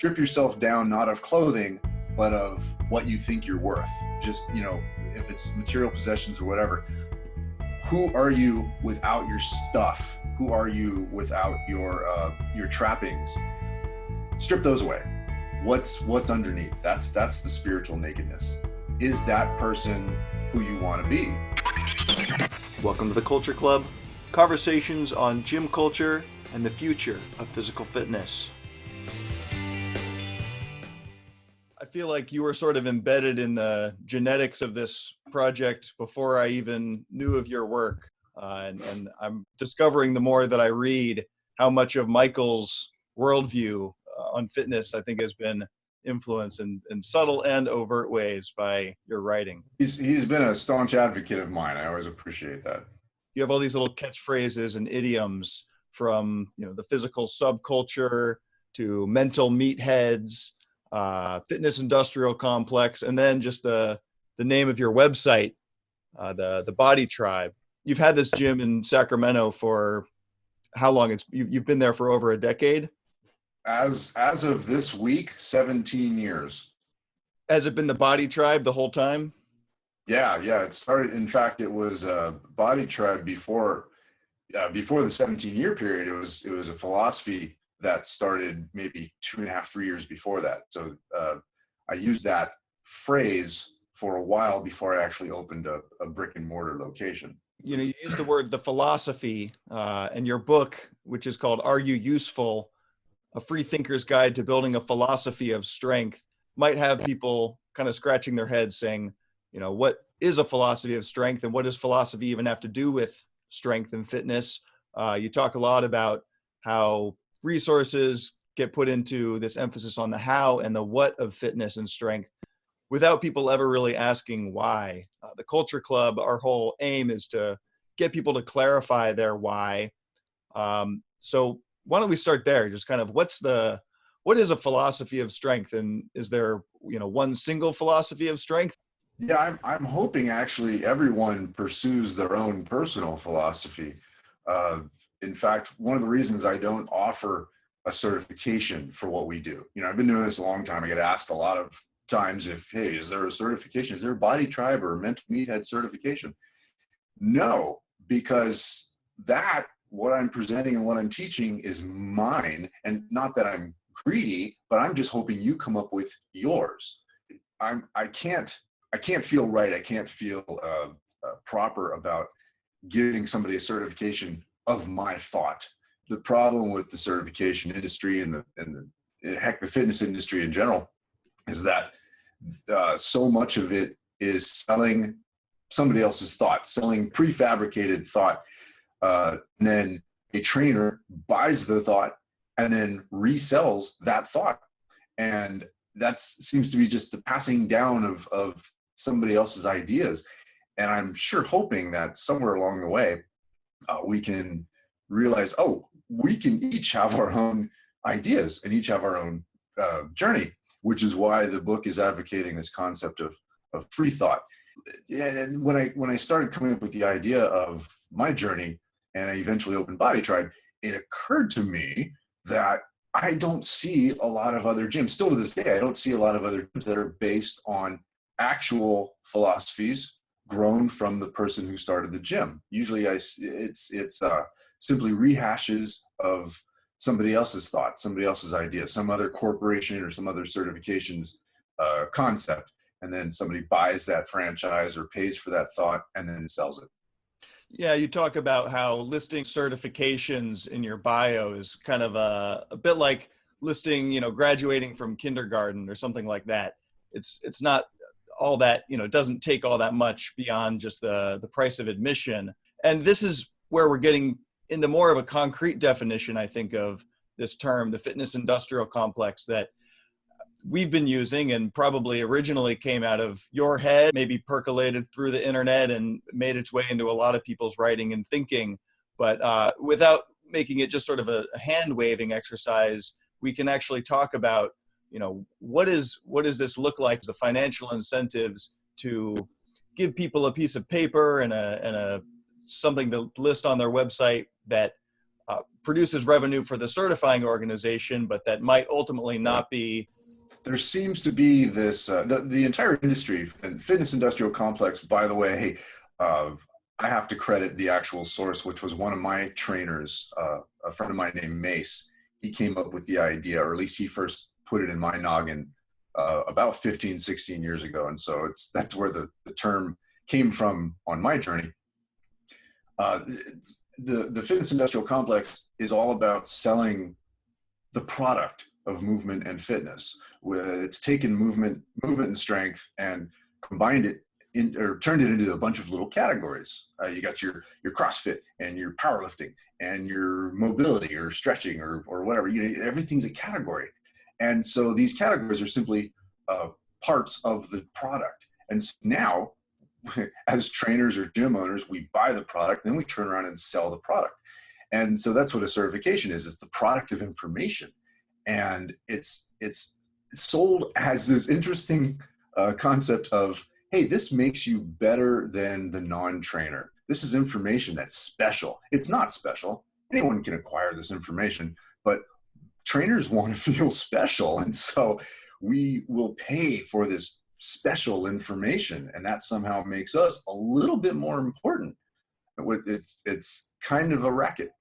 strip yourself down, not of clothing, but of what you think you're worth. Just, if it's material possessions or whatever, who are you without your stuff? Who are you without your trappings? Strip those away. What's underneath? That's the spiritual nakedness. Is that person who you want to be? Welcome to the Culture Club, conversations on gym culture and the future of physical fitness. I feel like you were sort of embedded in the genetics of this project before I even knew of your work. And I'm discovering the more that I read how much of Michael's worldview on fitness, I think, has been influenced in subtle and overt ways by your writing. He's been a staunch advocate of mine. I always appreciate that. You have all these little catchphrases and idioms from, the physical subculture to mental meatheads, fitness industrial complex, and then just the name of your website, the BodyTribe. You've had this gym in Sacramento for how long? You've been there for over a decade? As of this week, 17 years. Has it been the BodyTribe the whole time? Yeah. It started. In fact, it was BodyTribe before the 17-year period. It was a philosophy that started maybe 2.5, 3 years before that. So I used that phrase for a while before I actually opened a brick and mortar location. You use the word the philosophy, and your book, which is called "Are You Useful? A Free Thinker's Guide to Building a Philosophy of Strength," might have people kind of scratching their heads saying, what is a philosophy of strength, and what does philosophy even have to do with strength and fitness? You talk a lot about how resources get put into this emphasis on the how and the what of fitness and strength without people ever really asking why. The Culture Club, our whole aim is to get people to clarify their why. So why don't we start there? Just kind of what is a philosophy of strength, and is there, one single philosophy of strength? Yeah, I'm hoping actually everyone pursues their own personal philosophy. In fact, one of the reasons I don't offer a certification for what we do, I've been doing this a long time. I get asked a lot of times hey, is there a certification? Is there a BodyTribe or a mental meathead certification? No, because what I'm presenting and what I'm teaching is mine, and not that I'm greedy, but I'm just hoping you come up with yours. I can't feel right. I can't feel proper about giving somebody a certification of my thought. The problem with the certification industry and the fitness industry in general is that so much of it is selling somebody else's thought, selling prefabricated thought. And then a trainer buys the thought and then resells that thought. And that seems to be just the passing down of somebody else's ideas. And I'm sure hoping that somewhere along the way, we can realize, we can each have our own ideas and each have our own journey, which is why the book is advocating this concept of free thought. And when I started coming up with the idea of my journey, and I eventually opened BodyTribe, it occurred to me that I don't see a lot of other gyms. Still to this day, I don't see a lot of other gyms that are based on actual philosophies grown from the person who started the gym. Usually it's simply rehashes of somebody else's thoughts, somebody else's idea, some other corporation or some other certifications concept. And then somebody buys that franchise or pays for that thought and then sells it. Yeah, you talk about how listing certifications in your bio is kind of a bit like listing, graduating from kindergarten or something like that. It's not all that, it doesn't take all that much beyond just the price of admission. And this is where we're getting into more of a concrete definition, I think, of this term, the fitness industrial complex, that we've been using and probably originally came out of your head, maybe percolated through the internet and made its way into a lot of people's writing and thinking. But without making it just sort of a hand-waving exercise, we can actually talk about, what does this look like, the financial incentives to give people a piece of paper and a something to list on their website that produces revenue for the certifying organization, but that might ultimately not be. There seems to be this, the entire industry and fitness industrial complex, by the way, I have to credit the actual source, which was one of my trainers, a friend of mine named Mace. He came up with the idea, or at least he first put it in my noggin about 15, 16 years ago. And so that's where the term came from on my journey. The fitness industrial complex is all about selling the product of movement and fitness. It's taken movement and strength and combined it or turned it into a bunch of little categories. You got your CrossFit and your powerlifting and your mobility or stretching or whatever. Everything's a category. And so these categories are simply parts of the product. And so now, as trainers or gym owners, we buy the product, then we turn around and sell the product. And so that's what a certification is. It's the product of information. And it's sold as this interesting concept of, hey, this makes you better than the non-trainer. This is information that's special. It's not special. Anyone can acquire this information, but trainers want to feel special. And so we will pay for this special information, and that somehow makes us a little bit more important. It's kind of a racket.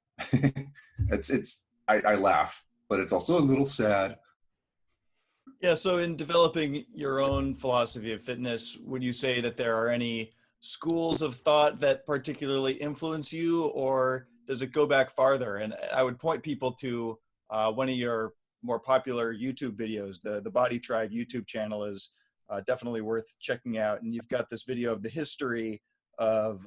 I laugh, but it's also a little sad. Yeah. So in developing your own philosophy of fitness, would you say that there are any schools of thought that particularly influence you, or does it go back farther? And I would point people to one of your more popular YouTube videos. The BodyTribe YouTube channel is definitely worth checking out. And you've got this video of the history of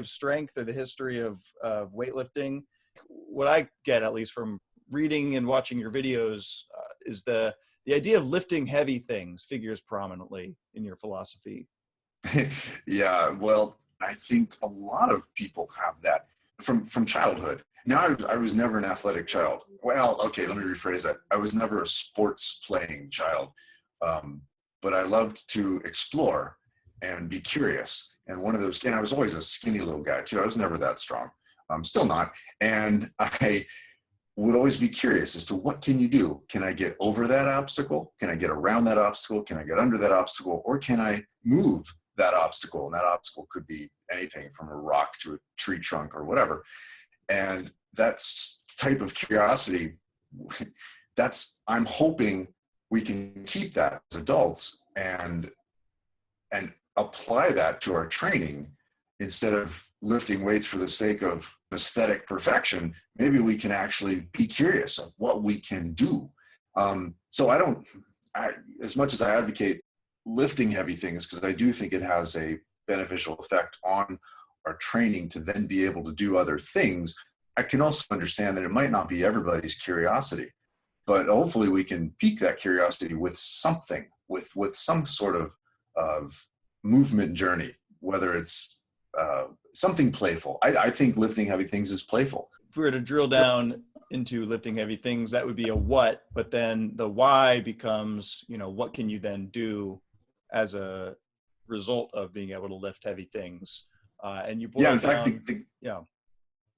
strength, or the history of weightlifting. What I get, at least from reading and watching your videos, is the idea of lifting heavy things figures prominently in your philosophy. Yeah, well, I think a lot of people have that from childhood. Now, I was never an athletic child. Well, okay, let me rephrase that. I was never a sports playing child, but I loved to explore and be curious. And one of those, and I was always a skinny little guy too. I was never that strong. I'm still not. And I would always be curious as to what can you do? Can I get over that obstacle? Can I get around that obstacle? Can I get under that obstacle? Or can I move that obstacle? And that obstacle could be anything from a rock to a tree trunk or whatever. And that's type of curiosity, I'm hoping we can keep that as adults and apply that to our training. Instead of lifting weights for the sake of aesthetic perfection, maybe we can actually be curious of what we can do. So as much as I advocate lifting heavy things, because I do think it has a beneficial effect on our training to then be able to do other things, I can also understand that it might not be everybody's curiosity, but hopefully we can pique that curiosity with something, with some sort of movement journey, whether it's something playful. I think lifting heavy things is playful. If we were to drill down into lifting heavy things, that would be a what, but then the why becomes, what can you then do as a result of being able to lift heavy things? And you boil in fact,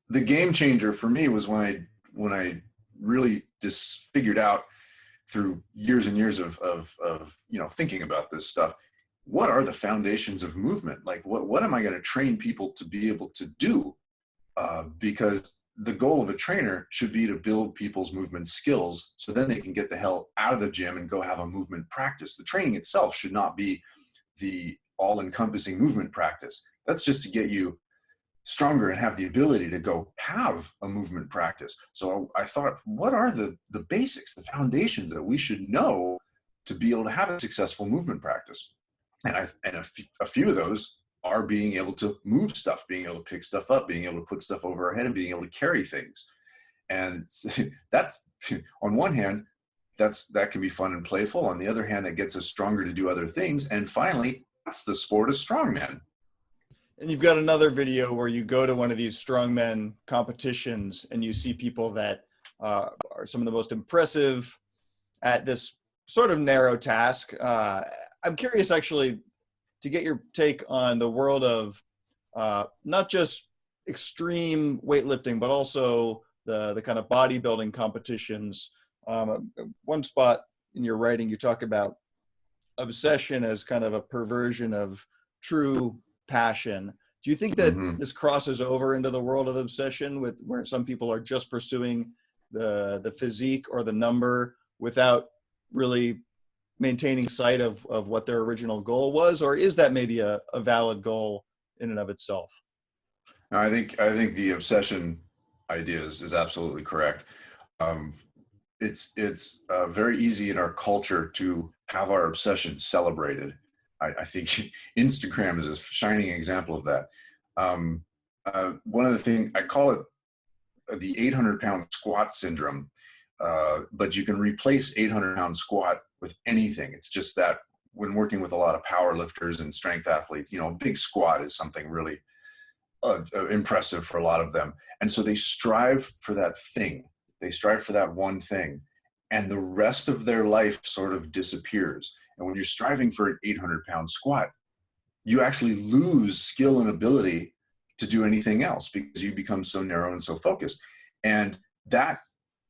the game changer for me was when I really just figured out through years and years of thinking about this stuff, what are the foundations of movement? Like what am I going to train people to be able to do? Because the goal of a trainer should be to build people's movement skills so then they can get the hell out of the gym and go have a movement practice. The training itself should not be the all-encompassing movement practice. That's just to get you stronger and have the ability to go have a movement practice. So I thought, what are the basics, the foundations that we should know to be able to have a successful movement practice? And a few of those are being able to move stuff, being able to pick stuff up, being able to put stuff over our head, and being able to carry things. And that's, on one hand, that can be fun and playful. On the other hand, that gets us stronger to do other things. And finally, that's the sport of strongman. And you've got another video where you go to one of these strongmen competitions and you see people that are some of the most impressive at this sort of narrow task. I'm curious actually to get your take on the world of not just extreme weightlifting, but also the kind of bodybuilding competitions. One spot in your writing, you talk about obsession as kind of a perversion of true passion. Do you think that Mm-hmm. this crosses over into the world of obsession, with where some people are just pursuing the physique or the number without really maintaining sight of what their original goal was? Or is that maybe a valid goal in and of itself? Now, I think the obsession idea is absolutely correct. Um, it's very easy in our culture to have our obsessions celebrated. I think Instagram is a shining example of that. One of the things I call it the 800-pound squat syndrome, but you can replace 800-pound squat with anything. It's just that when working with a lot of power lifters and strength athletes, big squat is something really impressive for a lot of them. And so they strive for that thing. They strive for that one thing. And the rest of their life sort of disappears. And when you're striving for an 800-pound squat, you actually lose skill and ability to do anything else because you become so narrow and so focused. And that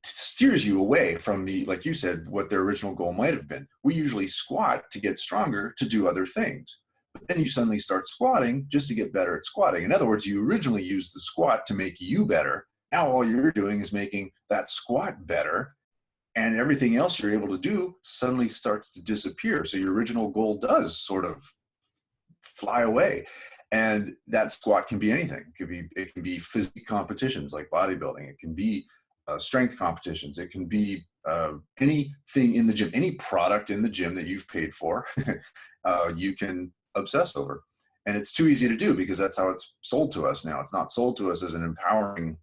steers you away from like you said, what their original goal might have been. We usually squat to get stronger, to do other things. But then you suddenly start squatting just to get better at squatting. In other words, you originally used the squat to make you better. Now all you're doing is making that squat better, and everything else you're able to do suddenly starts to disappear. So your original goal does sort of fly away. And that squat can be anything. It can be physique competitions like bodybuilding. It can be strength competitions. It can be anything in the gym, any product in the gym that you've paid for, you can obsess over. And it's too easy to do because that's how it's sold to us now. It's not sold to us as an empowering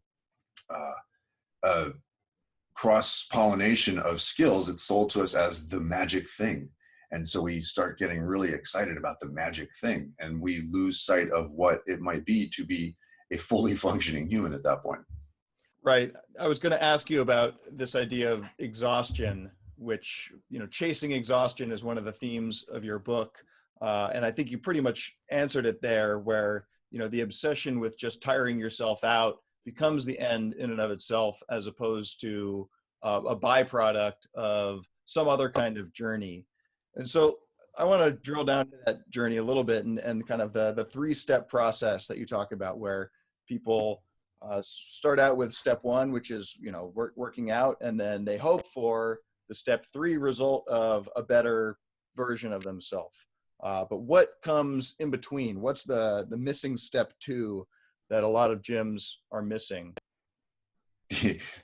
cross-pollination of skills. It's sold to us as the magic thing. And so we start getting really excited about the magic thing, and we lose sight of what it might be to be a fully functioning human at that point. Right. I was going to ask you about this idea of exhaustion, which, chasing exhaustion is one of the themes of your book. And I think you pretty much answered it there, where, the obsession with just tiring yourself out becomes the end in and of itself, as opposed to a byproduct of some other kind of journey. And so I want to drill down to that journey a little bit, and kind of the three-step process that you talk about, where people start out with step one, which is, working out, and then they hope for the step three result of a better version of themselves. But what comes in between? What's the missing step two that a lot of gyms are missing?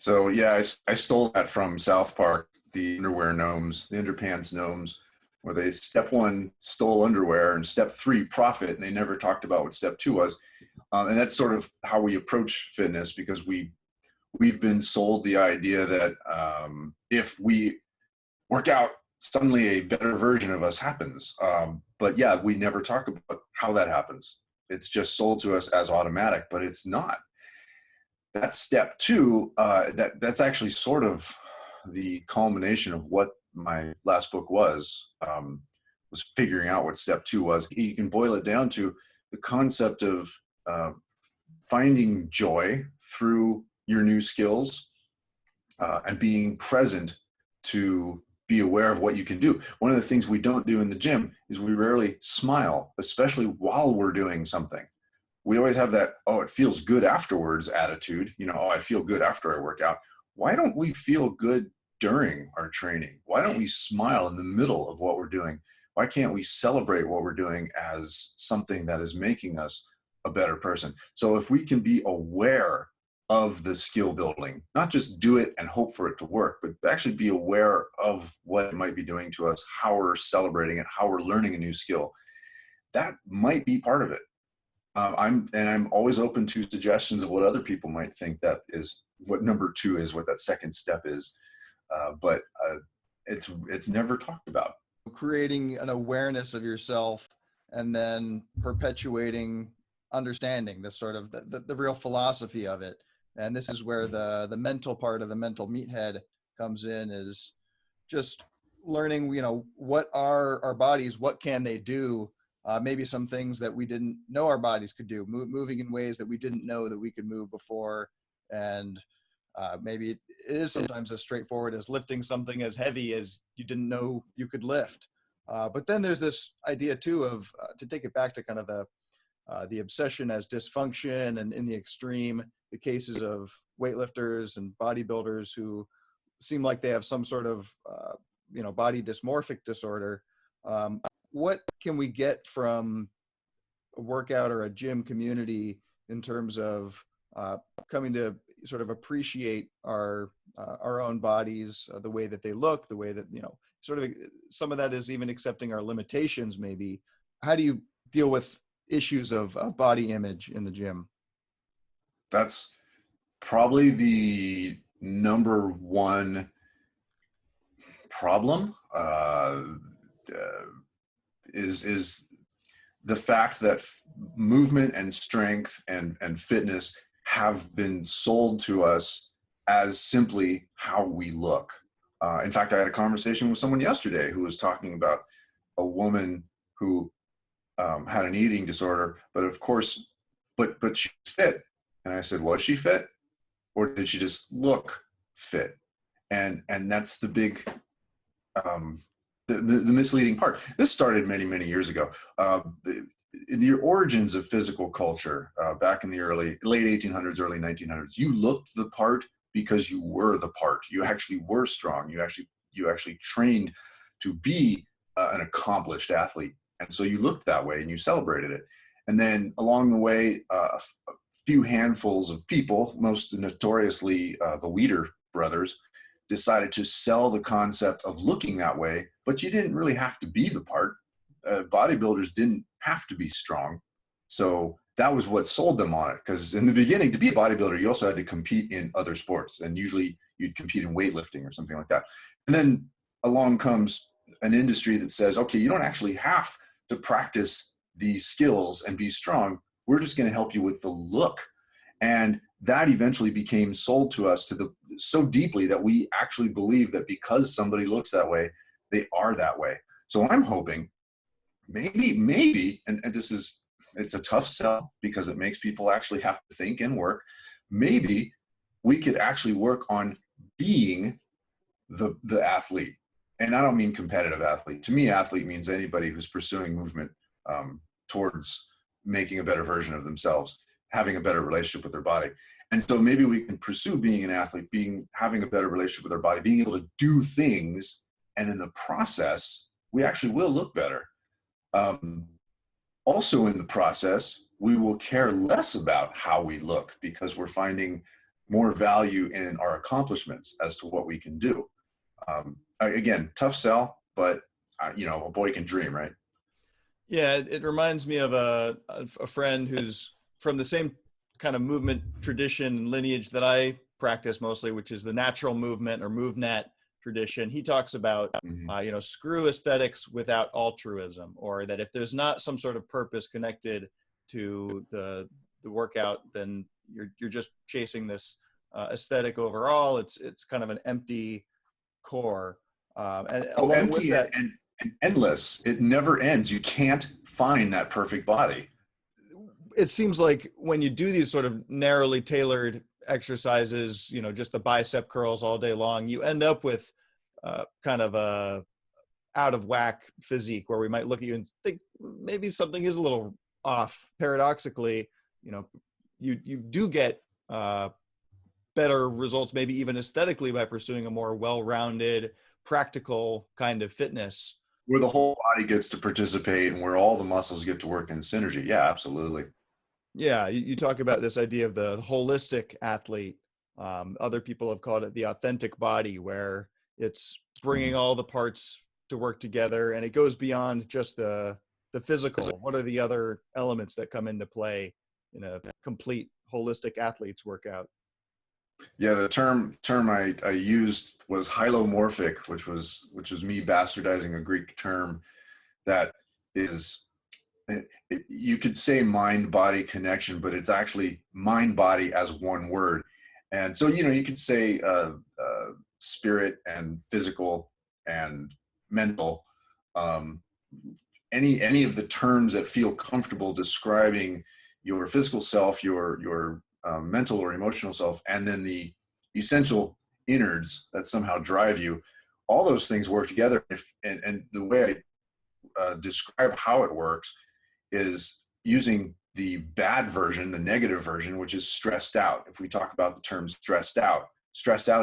So yeah, I stole that from South Park, the underwear gnomes, the underpants gnomes, where they step one stole underwear and step three profit, and they never talked about what step two was. And that's sort of how we approach fitness, because we've been sold the idea that if we work out, suddenly a better version of us happens. But yeah, we never talk about how that happens. It's just sold to us as automatic, but it's not. That's step two. That's actually sort of the culmination of what my last book was figuring out what step two was. You can boil it down to the concept of finding joy through your new skills and being present to be aware of what you can do. One of the things we don't do in the gym is we rarely smile, especially while we're doing something. We always have that, oh, it feels good afterwards attitude. Oh, I feel good after I work out. Why don't we feel good during our training? Why don't we smile in the middle of what we're doing? Why can't we celebrate what we're doing as something that is making us a better person? So if we can be aware of the skill building, not just do it and hope for it to work, but actually be aware of what it might be doing to us, how we're celebrating it, how we're learning a new skill, that might be part of it. I'm always open to suggestions of what other people might think that is what number two is, what that second step is. But it's never talked about. Creating an awareness of yourself, and then perpetuating understanding, this sort of the real philosophy of it. And this is where the mental part of the mental meathead comes in, is just learning, what are our bodies, what can they do maybe some things that we didn't know our bodies could do, moving in ways that we didn't know that we could move before. And maybe it is sometimes as straightforward as lifting something as heavy as you didn't know you could lift. But then there's this idea too of, to take it back to kind of the obsession as dysfunction, and in the extreme, the cases of weightlifters and bodybuilders who seem like they have some sort of, body dysmorphic disorder. What can we get from a workout or a gym community in terms of coming to sort of appreciate our own bodies, the way that they look, the way that, sort of some of that is even accepting our limitations maybe. How do you deal with issues of body image in the gym? That's probably the number one problem, is the fact that movement and strength and fitness have been sold to us as simply how we look. In fact, I had a conversation with someone yesterday who was talking about a woman who had an eating disorder, but of course, but she's fit. And I said, was she fit, or did she just look fit? And that's the big, the misleading part. This started many years ago. In the origins of physical culture, back in the late 1800s, early 1900s, you looked the part because you were the part. You actually were strong. You actually trained to be an accomplished athlete. And so you looked that way and you celebrated it. And then along the way, a few handfuls of people, most notoriously the Weeder brothers, decided to sell the concept of looking that way, but you didn't really have to be the part. Bodybuilders didn't have to be strong. So that was what sold them on it. Because in the beginning, to be a bodybuilder, you also had to compete in other sports. And usually you'd compete in weightlifting or something like that. And then along comes an industry that says, okay, you don't actually have to practice these skills and be strong. We're just going to help you with the look. And that eventually became sold to us so deeply that we actually believe that because somebody looks that way, they are that way. So I'm hoping maybe, and it's a tough sell because it makes people actually have to think and work. Maybe we could actually work on being the athlete. And I don't mean competitive athlete. To me, athlete means anybody who's pursuing movement towards making a better version of themselves, having a better relationship with their body. And so maybe we can pursue being an athlete, having a better relationship with our body, being able to do things. And in the process, we actually will look better. Also in the process, we will care less about how we look because we're finding more value in our accomplishments as to what we can do. Again, tough sell, but a boy can dream, right? Yeah, it reminds me of a friend who's from the same kind of movement tradition and lineage that I practice mostly, which is the natural movement or MoveNet tradition. He talks about, screw aesthetics without altruism, or that if there's not some sort of purpose connected to the workout, then you're just chasing this aesthetic overall. It's kind of an empty core. And along empty with that, and endless. It never ends. You can't find that perfect body. It seems like when you do these sort of narrowly tailored exercises, just the bicep curls all day long, you end up with kind of a out of whack physique where we might look at you and think maybe something is a little off. Paradoxically, you do get better results, maybe even aesthetically, by pursuing a more well-rounded, practical kind of fitness. Where the whole body gets to participate and where all the muscles get to work in synergy. Yeah, absolutely. Yeah, you talk about this idea of the holistic athlete. Other people have called it the authentic body, where it's bringing all the parts to work together, and it goes beyond just the physical. What are the other elements that come into play in a complete holistic athlete's workout? Yeah, the term I used was hylomorphic, which was me bastardizing a Greek term that is, you could say mind-body connection, but it's actually mind-body as one word. And so, you could say spirit and physical and mental. any of the terms that feel comfortable describing your physical self, your mental or emotional self, and then the essential innards that somehow drive you. All those things work together. And the way I describe how it works is using the bad version, the negative version, which is stressed out. If we talk about the term stressed out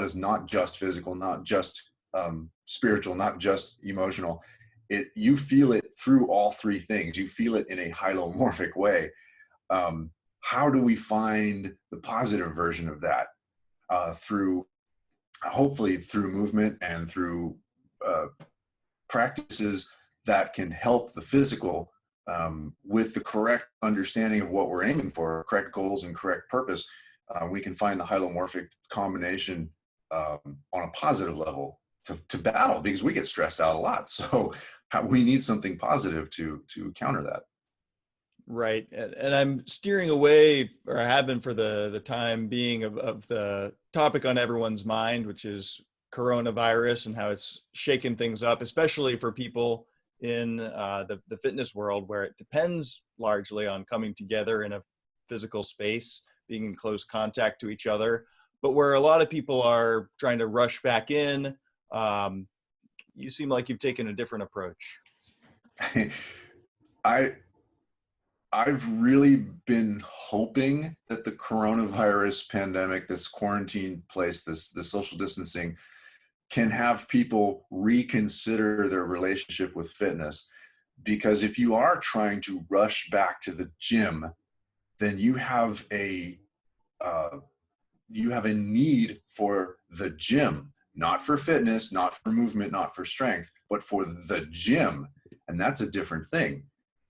is not just physical, not just spiritual, not just emotional. You feel it through all three things. You feel it in a hylomorphic way. How do we find the positive version of that? Hopefully through movement and through practices that can help the physical with the correct understanding of what we're aiming for, correct goals and correct purpose. We can find the hylomorphic combination on a positive level to battle, because we get stressed out a lot. So we need something positive to counter that. Right. And I'm steering away, or I have been for the time being, of the topic on everyone's mind, which is coronavirus and how it's shaken things up, especially for people in the fitness world, where it depends largely on coming together in a physical space, being in close contact to each other, but where a lot of people are trying to rush back in. You seem like you've taken a different approach. I've really been hoping that the coronavirus pandemic, this quarantine place, this social distancing, can have people reconsider their relationship with fitness. Because if you are trying to rush back to the gym, then you have a need for the gym, not for fitness, not for movement, not for strength, but for the gym. And that's a different thing.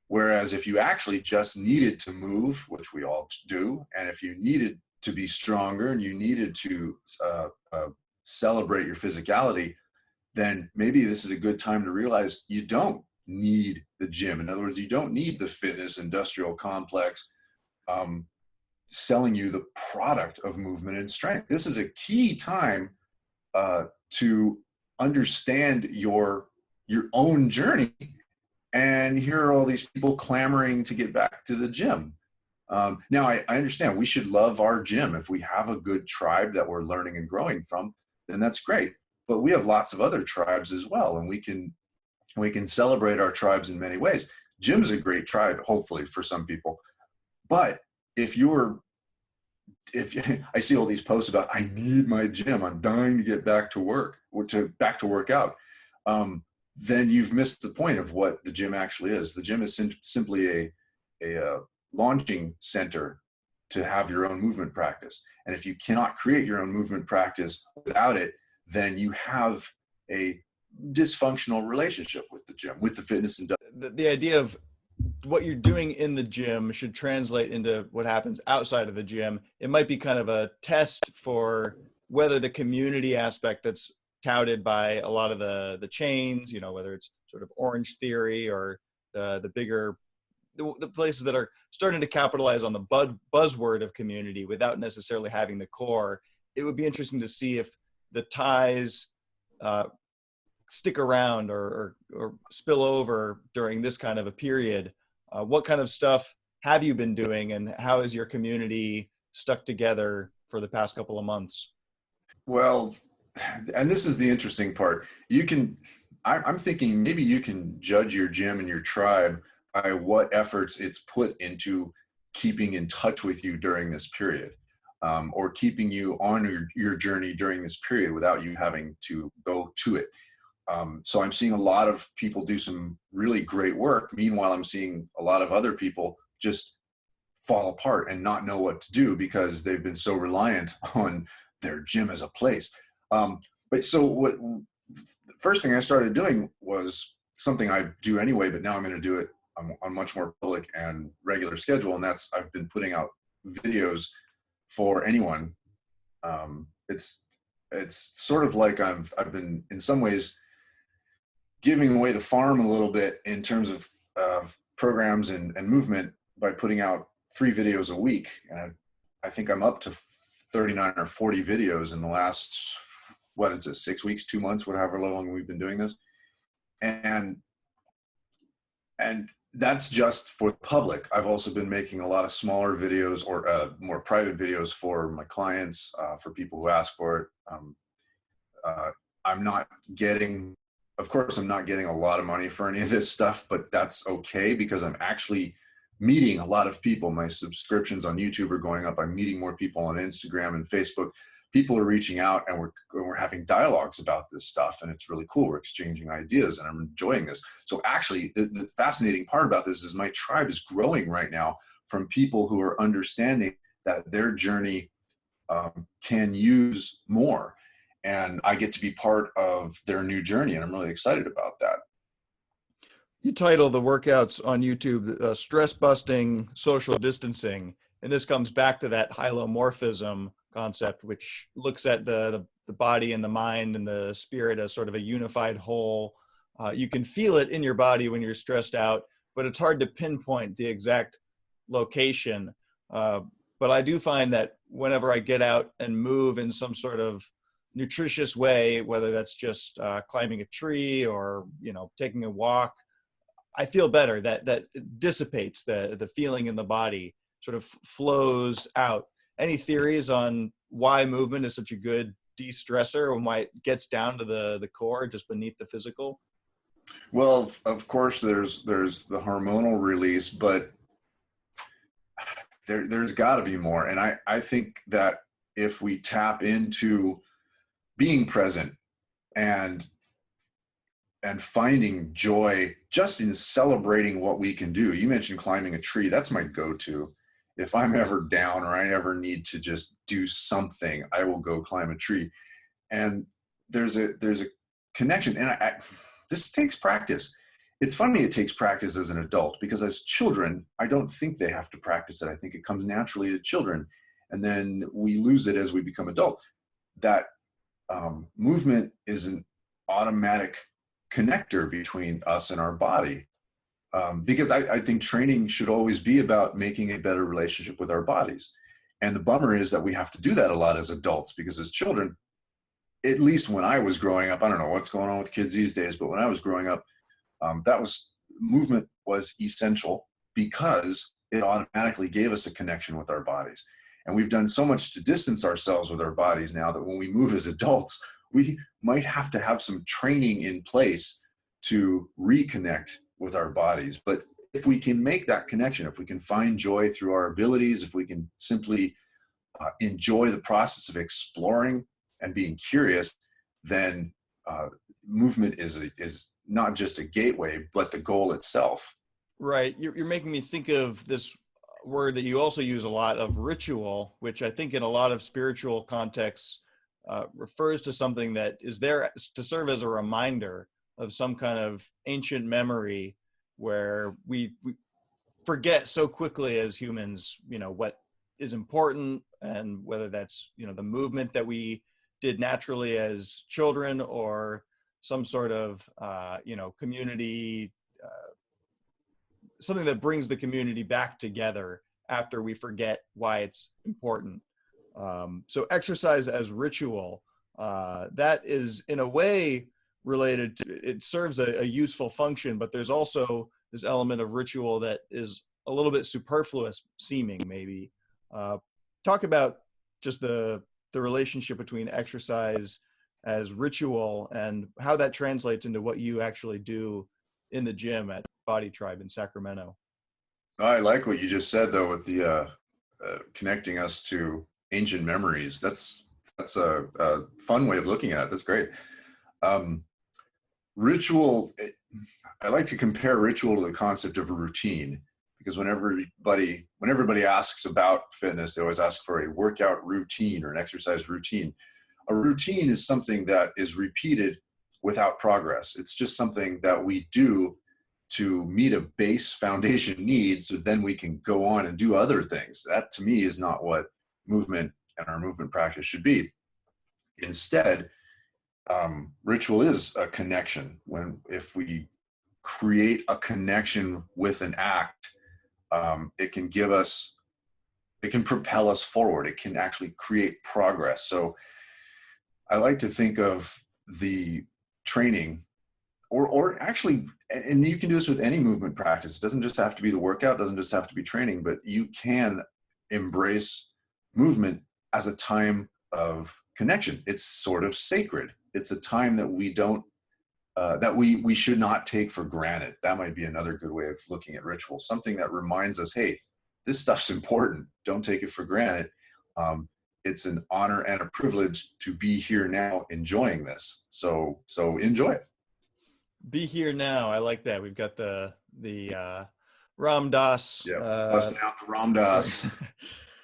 Whereas if you actually just needed to move, which we all do, and if you needed to be stronger and you needed to celebrate your physicality, then maybe this is a good time to realize you don't need the gym. In other words, you don't need the fitness industrial complex selling you the product of movement and strength. This is a key time to understand your own journey. And here are all these people clamoring to get back to the gym. Now, I understand we should love our gym. If we have a good tribe that we're learning and growing from, then that's great. But we have lots of other tribes as well, and we can celebrate our tribes in many ways. Gym's a great tribe, hopefully, for some people. But if I see all these posts about, I need my gym, I'm dying to get back to work, or back to work out, then you've missed the point of what the gym actually is. The gym is simply a launching center to have your own movement practice. And if you cannot create your own movement practice without it, then you have a dysfunctional relationship with the gym, with the fitness industry. The idea of what you're doing in the gym should translate into what happens outside of the gym. It might be kind of a test for whether the community aspect that's touted by a lot of the chains, whether it's sort of Orange Theory or the bigger, the places that are starting to capitalize on the buzzword of community without necessarily having the core. It would be interesting to see if the ties stick around or spill over during this kind of a period. What kind of stuff have you been doing, and how is your community stuck together for the past couple of months? Well, and this is the interesting part. I'm thinking maybe you can judge your gym and your tribe by what efforts it's put into keeping in touch with you during this period, or keeping you on your journey during this period without you having to go to it. So I'm seeing a lot of people do some really great work. Meanwhile, I'm seeing a lot of other people just fall apart and not know what to do because they've been so reliant on their gym as a place. But so the first thing I started doing was something I do anyway, but now I'm going to do it on much more public and regular schedule. And that's, I've been putting out videos for anyone. It's sort of like I've been in some ways giving away the farm a little bit in terms of programs and movement by putting out 3 videos a week. And I think I'm up to 39 or 40 videos in the last, 6 weeks, 2 months, whatever long we've been doing this. And And that's just for the public. I've also been making a lot of smaller videos or more private videos for my clients, for people who ask for it. Uh, I'm not getting, of course, I'm not getting a lot of money for any of this stuff, but that's okay because I'm actually meeting a lot of people. My subscriptions on YouTube are going up. I'm meeting more people on Instagram and Facebook. People are reaching out, and we're having dialogues about this stuff, and it's really cool. We're exchanging ideas, and I'm enjoying this. So actually, the fascinating part about this is my tribe is growing right now from people who are understanding that their journey can use more, and I get to be part of their new journey, and I'm really excited about that. You title the workouts on YouTube stress busting social distancing, and this comes back to that hylomorphism concept, which looks at the body and the mind and the spirit as sort of a unified whole. You can feel it in your body when you're stressed out, but it's hard to pinpoint the exact location. But I do find that whenever I get out and move in some sort of nutritious way, whether that's just climbing a tree or taking a walk, I feel better. That dissipates the feeling in the body, sort of flows out. Any theories on why movement is such a good de-stressor and why it gets down to the core, just beneath the physical? Well, of course, there's the hormonal release, but there's got to be more. And I think that if we tap into being present and finding joy just in celebrating what we can do. You mentioned climbing a tree. That's my go-to. If I'm ever down or I ever need to just do something, I will go climb a tree. And there's a connection. And this takes practice. It's funny it takes practice as an adult, because as children, I don't think they have to practice it. I think it comes naturally to children. And then we lose it as we become adult. That movement is an automatic connector between us and our body. Because I think training should always be about making a better relationship with our bodies. And the bummer is that we have to do that a lot as adults, because as children, at least when I was growing up, I don't know what's going on with kids these days, but when I was growing up, movement was essential because it automatically gave us a connection with our bodies. And we've done so much to distance ourselves with our bodies now that when we move as adults, we might have to have some training in place to reconnect with our bodies. But if we can make that connection, if we can find joy through our abilities, if we can simply enjoy the process of exploring and being curious, then movement is not just a gateway, but the goal itself. Right. You're making me think of this word that you also use a lot, of ritual, which I think in a lot of spiritual contexts refers to something that is there to serve as a reminder of some kind of ancient memory, where we forget so quickly as humans, what is important, and whether that's, the movement that we did naturally as children, or some sort of, community, something that brings the community back together after we forget why it's important. So exercise as ritual, that is in a way related to, it serves a useful function, but there's also this element of ritual that is a little bit superfluous seeming, maybe. Talk about just the relationship between exercise as ritual and how that translates into what you actually do in the gym at BodyTribe in Sacramento. I like what you just said, though, with the connecting us to ancient memories. That's a fun way of looking at it. That's great. Ritual, I like to compare ritual to the concept of a routine, because when everybody asks about fitness, they always ask for a workout routine or an exercise routine. A routine is something that is repeated without progress. It's just something that we do to meet a base foundation need, so then we can go on and do other things. That, to me, is not what movement and our movement practice should be. Instead, ritual is a connection. If we create a connection with an act, it can propel us forward. It can actually create progress. So I like to think of the training or actually, and you can do this with any movement practice. It doesn't just have to be the workout, it doesn't just have to be training, but you can embrace movement as a time of connection. It's sort of sacred. It's a time that we don't, that we should not take for granted. That might be another good way of looking at ritual, something that reminds us, hey, this stuff's important. Don't take it for granted. It's an honor and a privilege to be here now enjoying this. So enjoy it. Be here now. I like that. We've got the Ram Dass. Yeah, busting out the Ram Dass.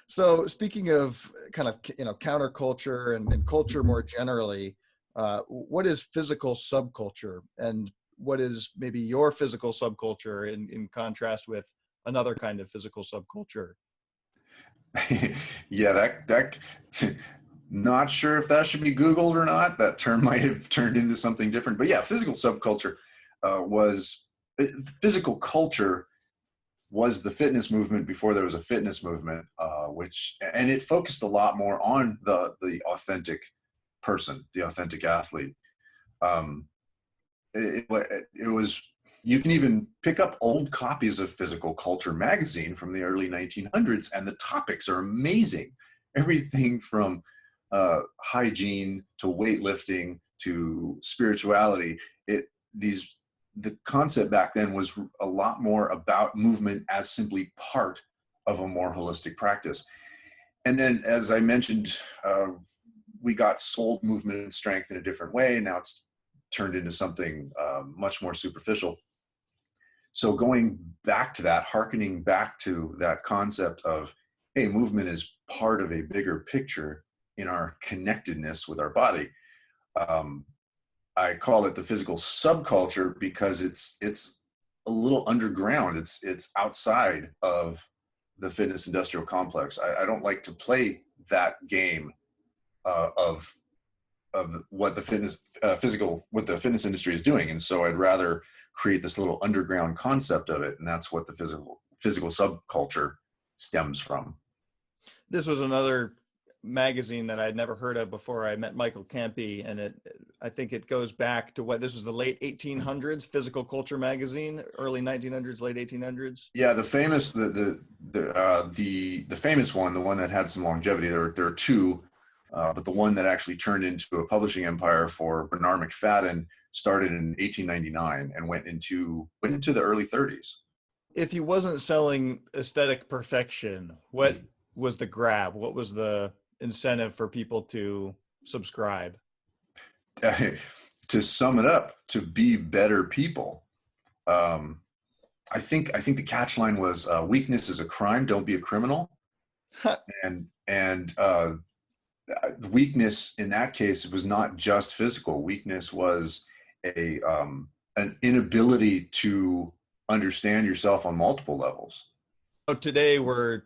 So speaking of kind of, counterculture and culture more generally, what is physical subculture, and what is maybe your physical subculture in contrast with another kind of physical subculture? Yeah, that not sure if that should be Googled or not. That term might have turned into something different. But yeah, physical subculture physical culture was the fitness movement before there was a fitness movement, and it focused a lot more on the authentic person, the authentic athlete. It was, you can even pick up old copies of Physical Culture magazine from the early 1900s, and the topics are amazing. Everything from hygiene to weightlifting to spirituality. The concept back then was a lot more about movement as simply part of a more holistic practice. And then, as I mentioned, we got sold movement and strength in a different way. Now it's turned into something much more superficial. So going back to that, hearkening back to that concept of, hey, movement is part of a bigger picture in our connectedness with our body. I call it the physical subculture because it's a little underground. It's outside of the fitness industrial complex. I don't like to play that game of what the fitness industry is doing, and so I'd rather create this little underground concept of it, and that's what the physical subculture stems from. This was another magazine that I'd never heard of before I met Michael Campy, and I think it goes back to this was the late 1800s, Physical Culture magazine, early 1900s, late 1800s. Yeah, the famous the famous one, the one that had some longevity. There are two, but the one that actually turned into a publishing empire for Bernard McFadden started in 1899 and went into the early 30s. If he wasn't selling aesthetic perfection, what was the grab? What was the incentive for people to subscribe? To sum it up, to be better people. I think the catch line was weakness is a crime, don't be a criminal. and weakness in that case, it was not just physical. Weakness was an inability to understand yourself on multiple levels. So today we're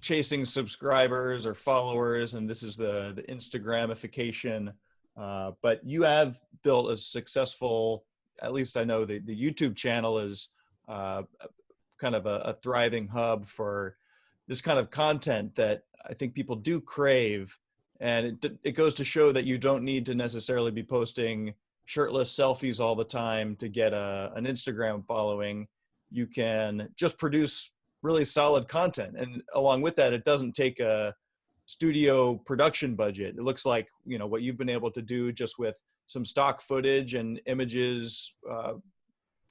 chasing subscribers or followers, and this is the Instagramification. But you have built a successful, at least I know the YouTube channel is kind of a thriving hub for this kind of content that I think people do crave. And it goes to show that you don't need to necessarily be posting shirtless selfies all the time to get an Instagram following. You can just produce really solid content. And along with that, it doesn't take a studio production budget. It looks like, what you've been able to do just with some stock footage and images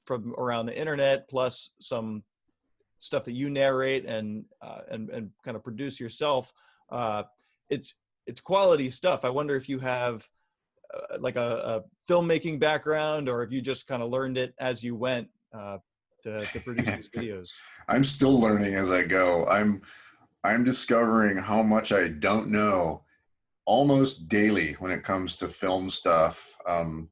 from around the internet, plus some stuff that you narrate and kind of produce yourself. It's quality stuff. I wonder if you have like a filmmaking background, or if you just kind of learned it as you went to produce these videos. I'm still learning as I go. I'm discovering how much I don't know almost daily when it comes to film stuff. I'm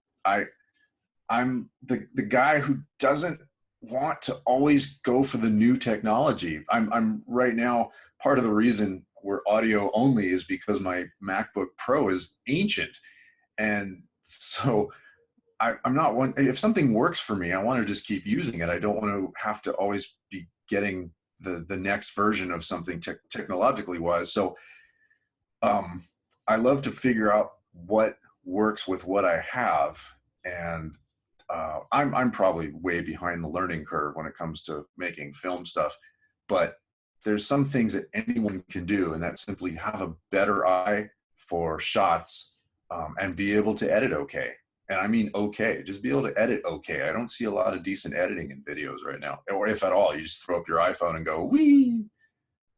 the guy who doesn't want to always go for the new technology. I'm right now, part of the reason we're audio only is because my MacBook Pro is ancient. And so I'm not one, if something works for me, I want to just keep using it. I don't want to have to always be getting the next version of something technologically wise. So I love to figure out what works with what I have. And I'm probably way behind the learning curve when it comes to making film stuff, but there's some things that anyone can do, and that simply have a better eye for shots, and be able to edit okay. And I mean okay, just be able to edit okay. I don't see a lot of decent editing in videos right now, or if at all, you just throw up your iPhone and go, wee.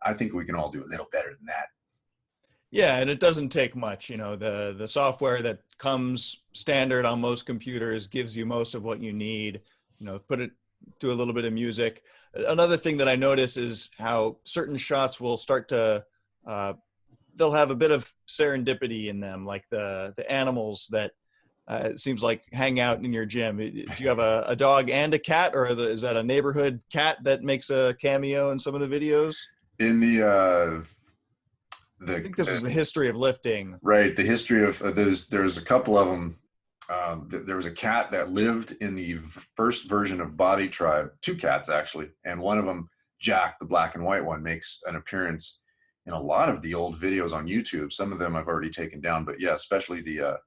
I think we can all do a little better than that. Yeah, and it doesn't take much. The software that comes standard on most computers gives you most of what you need. Put it to a little bit of music. Another thing that I notice is how certain shots will start to they'll have a bit of serendipity in them, like the animals that it seems like hang out in your gym. Do you have a dog and a cat, or is that a neighborhood cat that makes a cameo in some of the videos? In I think this is the history of lifting. right, the history of there's a couple of them. There was a cat that lived in the first version of BodyTribe, two cats actually, and one of them, Jack, the black and white one, makes an appearance in a lot of the old videos on YouTube. Some of them I've already taken down, but yeah, especially the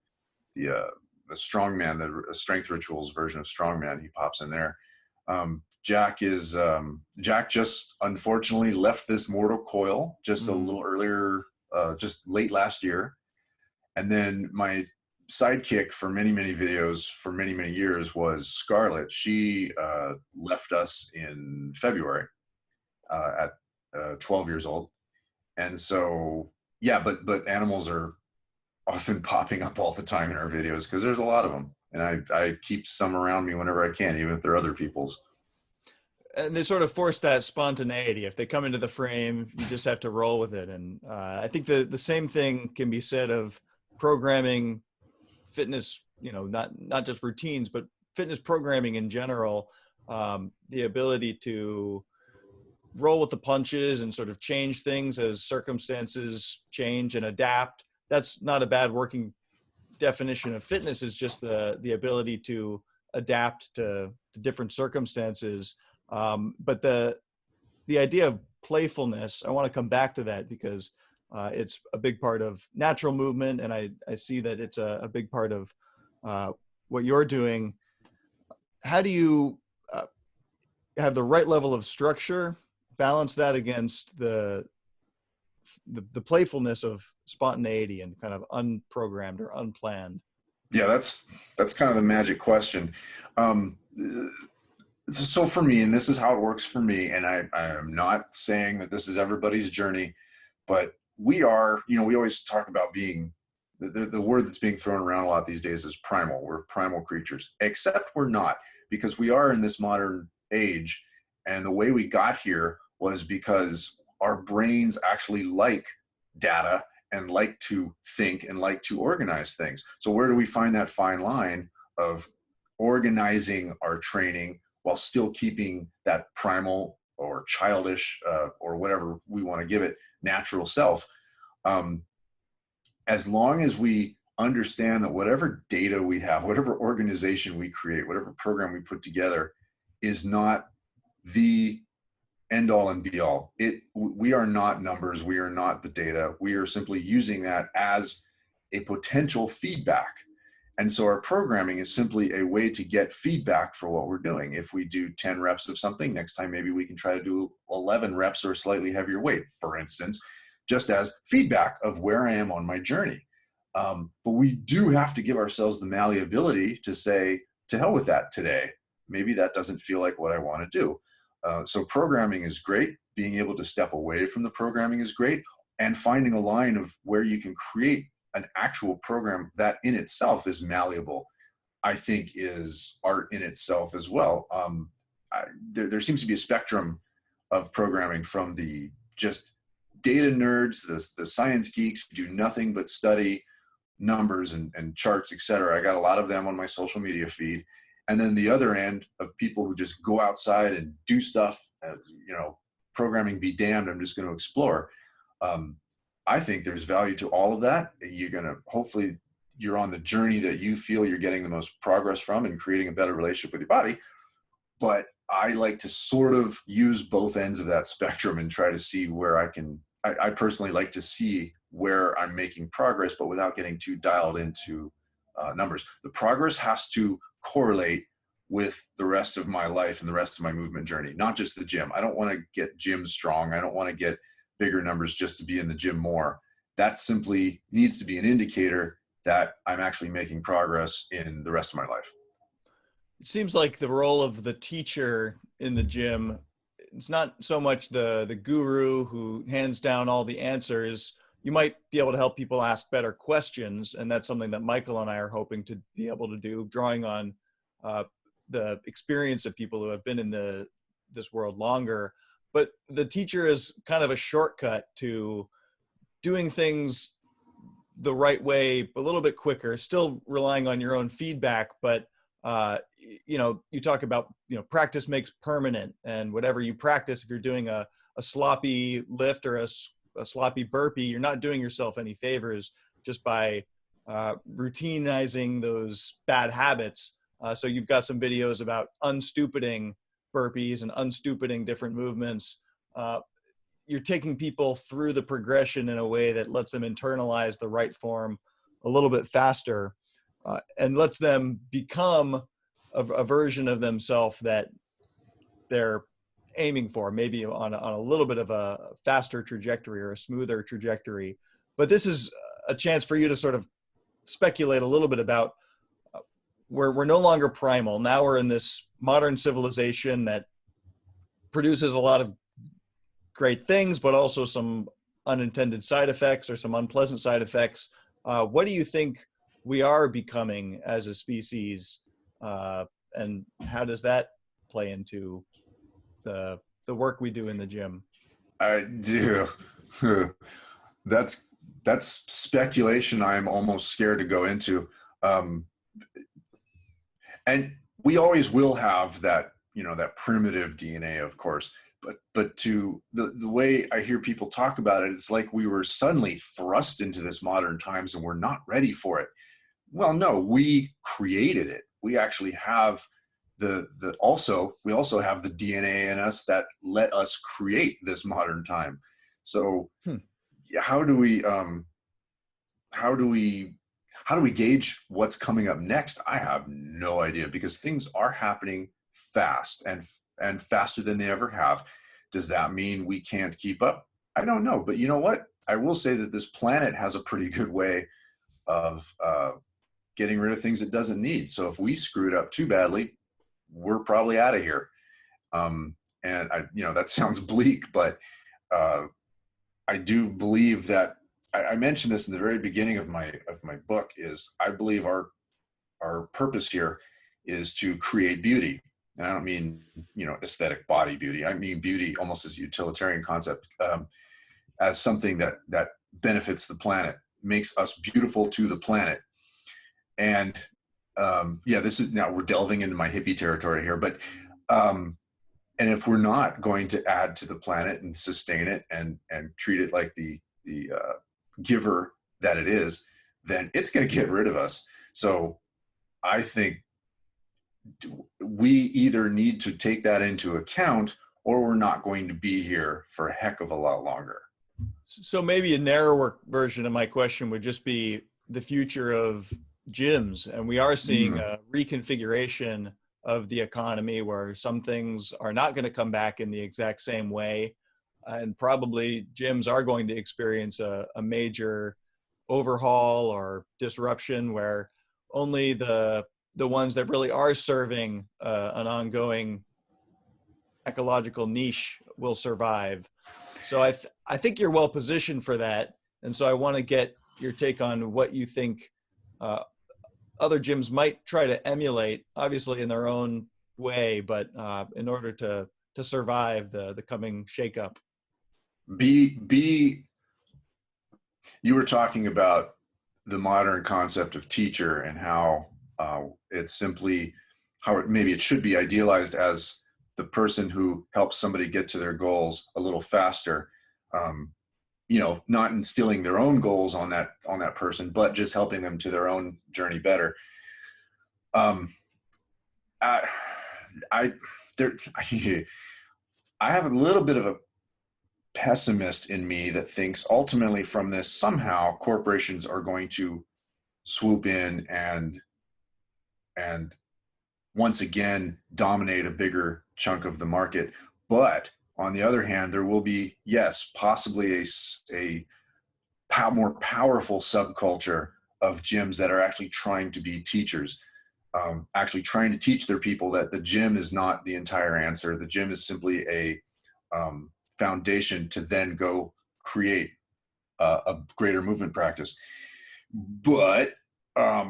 strongman, the strength rituals version of strongman, he pops in there. Jack just unfortunately left this mortal coil just a little earlier, just late last year. And then my sidekick for many videos for many years was Scarlett. She left us in February at 12 years old. And so yeah, but animals are often popping up all the time in our videos because there's a lot of them, and I keep some around me whenever I can, even if they're other people's. And they sort of force that spontaneity. If they come into the frame, you just have to roll with it. And I think the same thing can be said of programming fitness, not just routines, but fitness programming in general. The ability to roll with the punches and sort of change things as circumstances change and adapt. That's not a bad working definition of fitness, is just the ability to adapt to different circumstances. But the idea of playfulness, I want to come back to that because it's a big part of natural movement. And I see that it's a big part of what you're doing. How do you have the right level of structure, balance that against the playfulness of spontaneity and kind of unprogrammed or unplanned? Yeah, that's kind of the magic question. So for me, and this is how it works for me, and I am not saying that this is everybody's journey, but we always talk about being, the word that's being thrown around a lot these days is primal. We're primal creatures, except we're not, because we are in this modern age. And the way we got here was because our brains actually like data and like to think and like to organize things. So where do we find that fine line of organizing our training while still keeping that primal or childish or whatever we want to give it, natural self? As long as we understand that whatever data we have, whatever organization we create, whatever program we put together is not the end all and be all. We are not numbers. We are not the data. We are simply using that as a potential feedback. And so our programming is simply a way to get feedback for what we're doing. If we do 10 reps of something, next time maybe we can try to do 11 reps or slightly heavier weight, for instance, just as feedback of where I am on my journey. But we do have to give ourselves the malleability to say, to hell with that today. Maybe that doesn't feel like what I want to do. So programming is great. Being able to step away from the programming is great. And finding a line of where you can create an actual program that in itself is malleable, I think is art in itself as well. There seems to be a spectrum of programming, from the just data nerds, the science geeks who do nothing but study numbers and charts, etc. I got a lot of them on my social media feed. And then the other end of people who just go outside and do stuff, programming be damned, I'm just going to explore. I think there's value to all of that. Hopefully you're on the journey that you feel you're getting the most progress from and creating a better relationship with your body. But I like to sort of use both ends of that spectrum and try to see where I personally like to see where I'm making progress, but without getting too dialed into numbers. The progress has to correlate with the rest of my life and the rest of my movement journey, not just the gym. I don't want to get gym strong. I don't want to get bigger numbers just to be in the gym more. That simply needs to be an indicator that I'm actually making progress in the rest of my life. It seems like the role of the teacher in the gym, it's not so much the guru who hands down all the answers. You might be able to help people ask better questions, and that's something that Michael and I are hoping to be able to do, drawing on the experience of people who have been in this world longer. But the teacher is kind of a shortcut to doing things the right way, a little bit quicker, still relying on your own feedback. But you talk about, practice makes permanent, and whatever you practice, if you're doing a sloppy lift or a sloppy burpee, you're not doing yourself any favors just by routinizing those bad habits. So you've got some videos about unstupiding burpees and unstupiding different movements. You're taking people through the progression in a way that lets them internalize the right form a little bit faster, and lets them become a version of themselves that they're aiming for, maybe on a little bit of a faster trajectory or a smoother trajectory. But this is a chance for you to sort of speculate a little bit about we're no longer primal. Now we're in this modern civilization that produces a lot of great things, but also some unintended side effects or some unpleasant side effects. What do you think we are becoming as a species, and how does that play into the work we do in the gym? I do. That's speculation I'm almost scared to go into. And we always will have that, that primitive DNA, of course. But to the way I hear people talk about it, it's like we were suddenly thrust into this modern times and we're not ready for it. Well, no, we created it. We actually have we also have the DNA in us that let us create this modern time. So how do we gauge what's coming up next? I have no idea, because things are happening fast and faster than they ever have. Does that mean we can't keep up? I don't know. But you know what? I will say that this planet has a pretty good way of getting rid of things it doesn't need. So if we screw it up too badly, we're probably out of here. And that sounds bleak, but I do believe that I mentioned this in the very beginning of my book, is I believe our purpose here is to create beauty. And I don't mean, aesthetic body beauty. I mean beauty almost as a utilitarian concept, as something that benefits the planet, makes us beautiful to the planet. And this is, now we're delving into my hippie territory here, but and if we're not going to add to the planet and sustain it and treat it like the giver that it is, then it's going to get rid of us. So I think we either need to take that into account, or we're not going to be here for a heck of a lot longer. So maybe a narrower version of my question would just be the future of gyms. And we are seeing a reconfiguration of the economy where some things are not going to come back in the exact same way. And probably gyms are going to experience a major overhaul or disruption, where only the ones that really are serving an ongoing ecological niche will survive. So I think you're well positioned for that. And so I want to get your take on what you think other gyms might try to emulate, obviously in their own way, but in order to survive the coming shakeup. You were talking about the modern concept of teacher and how it's simply maybe it should be idealized as the person who helps somebody get to their goals a little faster, not instilling their own goals on that person, but just helping them to their own journey better. I have a little bit of a pessimist in me that thinks ultimately from this, somehow corporations are going to swoop in and once again dominate a bigger chunk of the market. But on the other hand, there will be, yes, possibly a more powerful subculture of gyms that are actually trying to be teachers, actually trying to teach their people that the gym is not the entire answer. The gym is simply a foundation to then go create a greater movement practice. But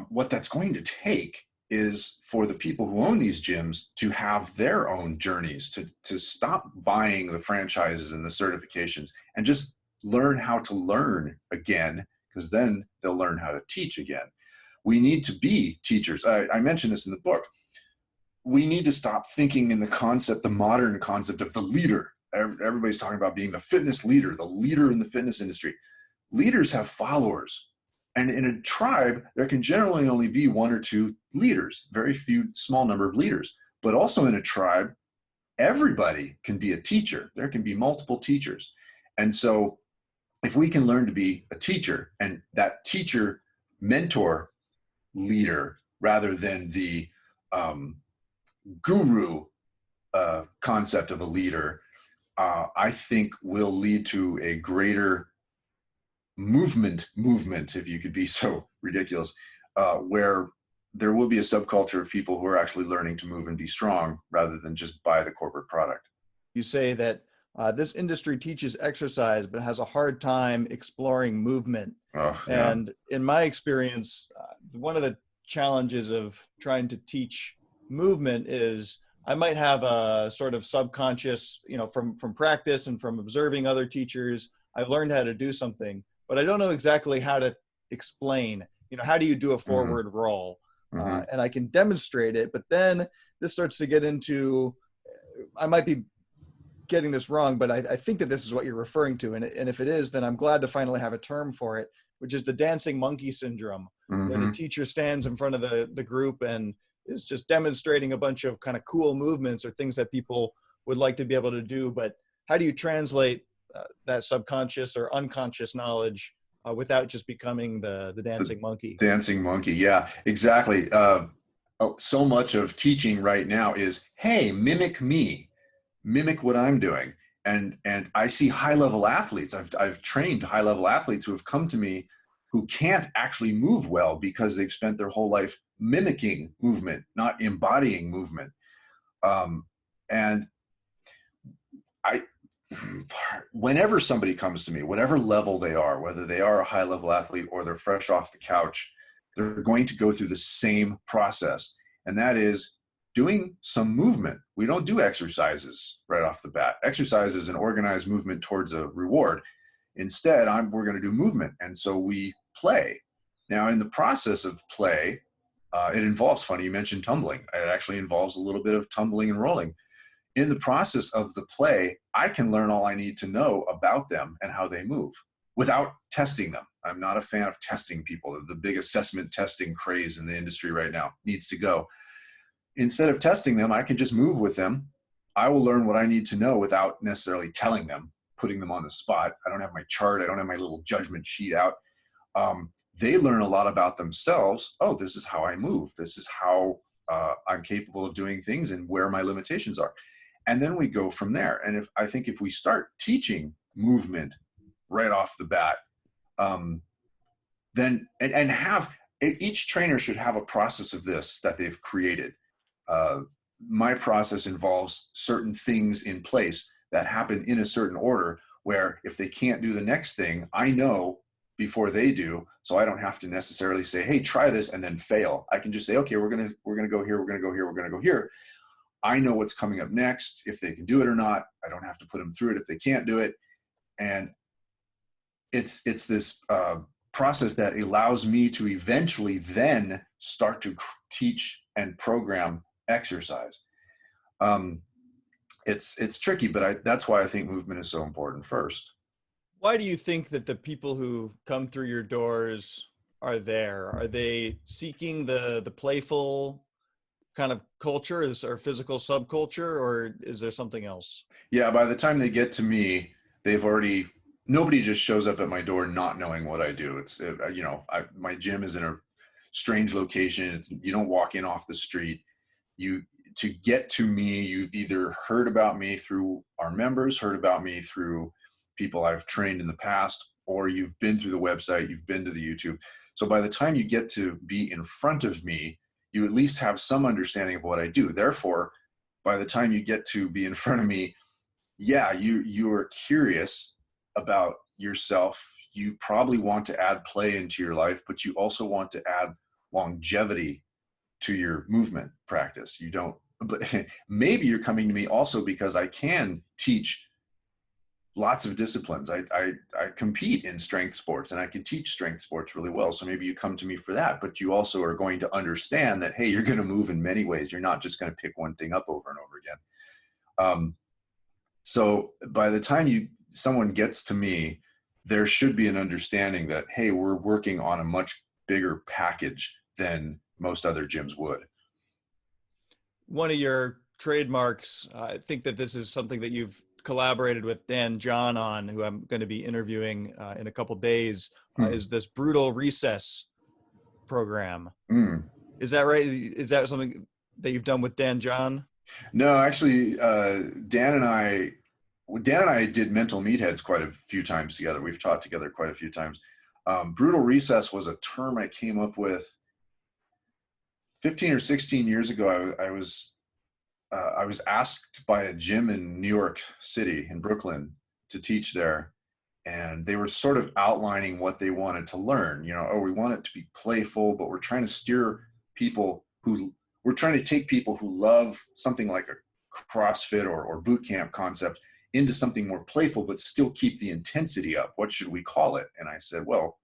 what that's going to take is for the people who own these gyms to have their own journeys, to stop buying the franchises and the certifications and just learn how to learn again, because then they'll learn how to teach again. We need to be teachers. I mentioned this in the book. We need to stop thinking in the modern concept of the leader. Everybody's talking about being the fitness leader, the leader in the fitness industry. Leaders have followers. And in a tribe, there can generally only be one or two leaders, very few, small number of leaders. But also in a tribe, everybody can be a teacher. There can be multiple teachers. And so if we can learn to be a teacher, and that teacher mentor leader rather than the guru concept of a leader, I think will lead to a greater movement, if you could be so ridiculous, where there will be a subculture of people who are actually learning to move and be strong rather than just buy the corporate product. You say that this industry teaches exercise, but has a hard time exploring movement. Oh, yeah. And in my experience, one of the challenges of trying to teach movement is I might have a sort of subconscious, from practice and from observing other teachers, I've learned how to do something, but I don't know exactly how to explain, how do you do a forward roll? And I can demonstrate it, but then this starts to get into, I might be getting this wrong, but I think that this is what you're referring to. And if it is, then I'm glad to finally have a term for it, which is the dancing monkey syndrome, where the teacher stands in front of the group and is just demonstrating a bunch of kind of cool movements or things that people would like to be able to do. But how do you translate that subconscious or unconscious knowledge without just becoming the dancing monkey? Dancing monkey. Yeah, exactly. So much of teaching right now is, hey, mimic me, mimic what I'm doing. And I see high-level athletes. I've trained high-level athletes who have come to me who can't actually move well because they've spent their whole life mimicking movement, not embodying movement. And whenever somebody comes to me, whatever level they are, whether they are a high-level athlete or they're fresh off the couch, they're going to go through the same process. And that is doing some movement. We don't do exercises right off the bat. Exercise is an organized movement towards a reward. Instead, we're going to do movement. And so we play. Now, in the process of play, it involves, funny, you mentioned tumbling. It actually involves a little bit of tumbling and rolling. In the process of the play, I can learn all I need to know about them and how they move without testing them. I'm not a fan of testing people. The big assessment testing craze in the industry right now needs to go. Instead of testing them, I can just move with them. I will learn what I need to know without necessarily telling them, putting them on the spot. I don't have my chart. I don't have my little judgment sheet out. They learn a lot about themselves. Oh, this is how I move. This is how I'm capable of doing things and where my limitations are. And then we go from there. And I think if we start teaching movement right off the bat, then each trainer should have a process of this that they've created. My process involves certain things in place that happen in a certain order, where if they can't do the next thing, I know before they do, so I don't have to necessarily say, hey, try this and then fail. I can just say, okay, we're gonna go here, we're gonna go here, we're gonna go here. I know what's coming up next, if they can do it or not. I don't have to put them through it if they can't do it. And it's this process that allows me to eventually then start to teach and program exercise. It's tricky, but that's why I think movement is so important first. Why do you think that the people who come through your doors are there? Are they seeking the playful kind of culture or physical subculture, or is there something else? Yeah, by the time they get to me, nobody just shows up at my door not knowing what I do. My gym is in a strange location. You don't walk in off the street. you, to get to me, you've either heard about me through our members, heard about me through people I've trained in the past, or you've been through the website, you've been to the YouTube. So by the time you get to be in front of me, you at least have some understanding of what I do. Therefore, by the time you get to be in front of me, yeah, you are curious about yourself. You probably want to add play into your life, but you also want to add longevity to your movement practice. You don't, but maybe you're coming to me also because I can teach lots of disciplines. I compete in strength sports and I can teach strength sports really well. So maybe you come to me for that, but you also are going to understand that, hey, you're going to move in many ways. You're not just going to pick one thing up over and over again. So by the time someone gets to me, there should be an understanding that, hey, we're working on a much bigger package than most other gyms would. One of your trademarks, I think that this is something that you've collaborated with Dan John on, who I'm going to be interviewing in a couple days, is this brutal recess program. Is that right? Is that something that you've done with Dan John? No, actually, Dan and I did mental meatheads quite a few times together. We've taught together quite a few times. Brutal recess was a term I came up with 15 or 16 years ago. I was asked by a gym in New York City, in Brooklyn, to teach there. And they were sort of outlining what they wanted to learn. We want it to be playful, but we're trying to steer people we're trying to take people who love something like a CrossFit or boot camp concept into something more playful, but still keep the intensity up. What should we call it? And I said, well,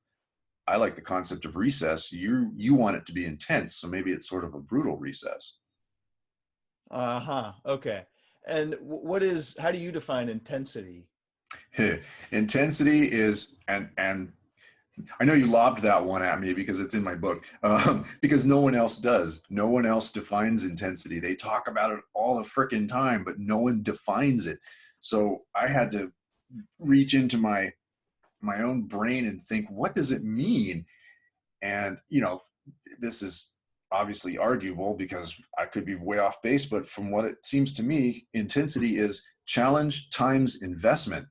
I like the concept of recess. You want it to be intense. So maybe it's sort of a brutal recess. Okay. And how do you define intensity? Intensity is, and I know you lobbed that one at me because it's in my book, because no one else does. No one else defines intensity. They talk about it all the frickin' time, but no one defines it. So I had to reach into my own brain and think, what does it mean? And, this is obviously arguable because I could be way off base, but from what it seems to me, intensity is challenge times investment.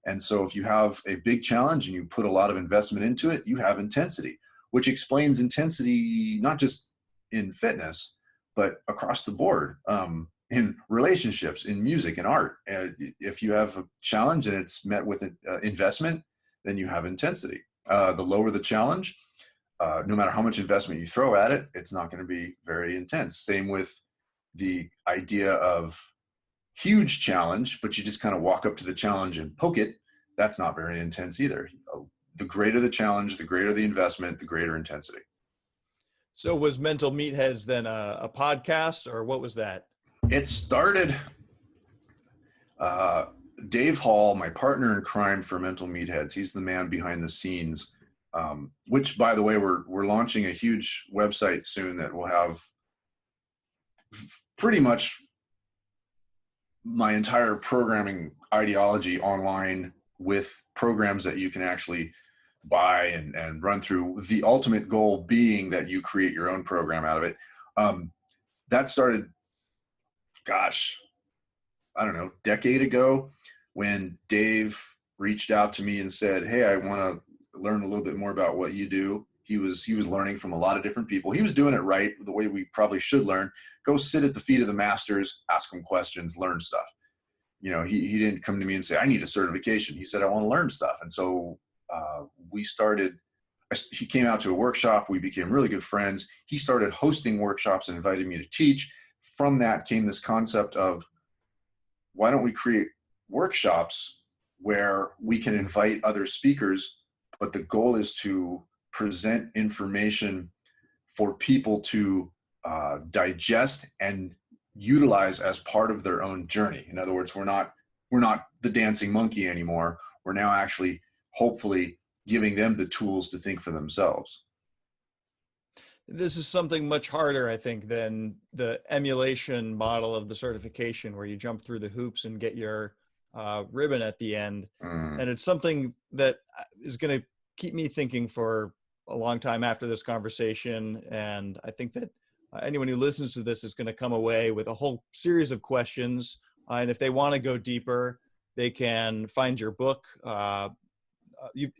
And so if you have a big challenge and you put a lot of investment into it, you have intensity, which explains intensity, not just in fitness, but across the board, in relationships, in music, in art. If you have a challenge and it's met with investment, then you have intensity. The lower the challenge, no matter how much investment you throw at it, it's not going to be very intense. Same with the idea of huge challenge, but you just kind of walk up to the challenge and poke it. That's not very intense either. The greater the challenge, the greater the investment, the greater intensity. So was Mental Meatheads then a podcast, or what was that? It started, Dave Hall, my partner in crime for Mental Meatheads. He's the man behind the scenes, which, by the way, we're launching a huge website soon that will have pretty much my entire programming ideology online, with programs that you can actually buy and run through. The ultimate goal being that you create your own program out of it. That started, gosh, I don't know, decade ago, when Dave reached out to me and said, hey, I want to learn a little bit more about what you do. He was learning from a lot of different people. He was doing it right, the way we probably should learn. Go sit at the feet of the masters, ask them questions, learn stuff. He didn't come to me and say, I need a certification. He said, I want to learn stuff. And so he came out to a workshop. We became really good friends. He started hosting workshops and invited me to teach. From that came this concept of, why don't we create workshops where we can invite other speakers, but the goal is to present information for people to digest and utilize as part of their own journey. In other words, we're not the dancing monkey anymore. We're now actually, hopefully, giving them the tools to think for themselves. This is something much harder, I think, than the emulation model of the certification, where you jump through the hoops and get your ribbon at the end. And it's something that is going to keep me thinking for a long time after this conversation. And I think that anyone who listens to this is going to come away with a whole series of questions. And if they want to go deeper, they can find your book. You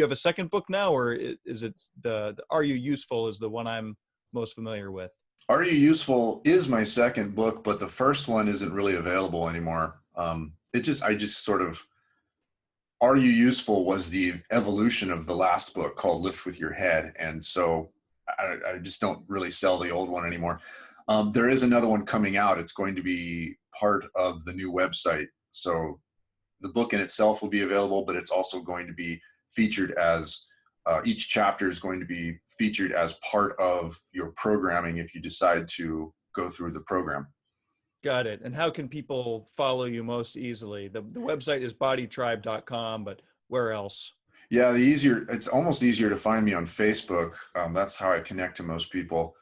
have a second book now, or is it the Are You Useful is the one I'm most familiar with? Are You Useful is my second book, but the first one isn't really available anymore. I just sort of, Are You Useful was the evolution of the last book called Lift With Your Head. And so I just don't really sell the old one anymore. There is another one coming out. It's going to be part of the new website. So the book in itself will be available, but it's also going to be featured as, each chapter is going to be featured as part of your programming if you decide to go through the program. Got it. And how can people follow you most easily? The website is bodytribe.com, but where else? Yeah, it's almost easier to find me on Facebook. That's how I connect to most people.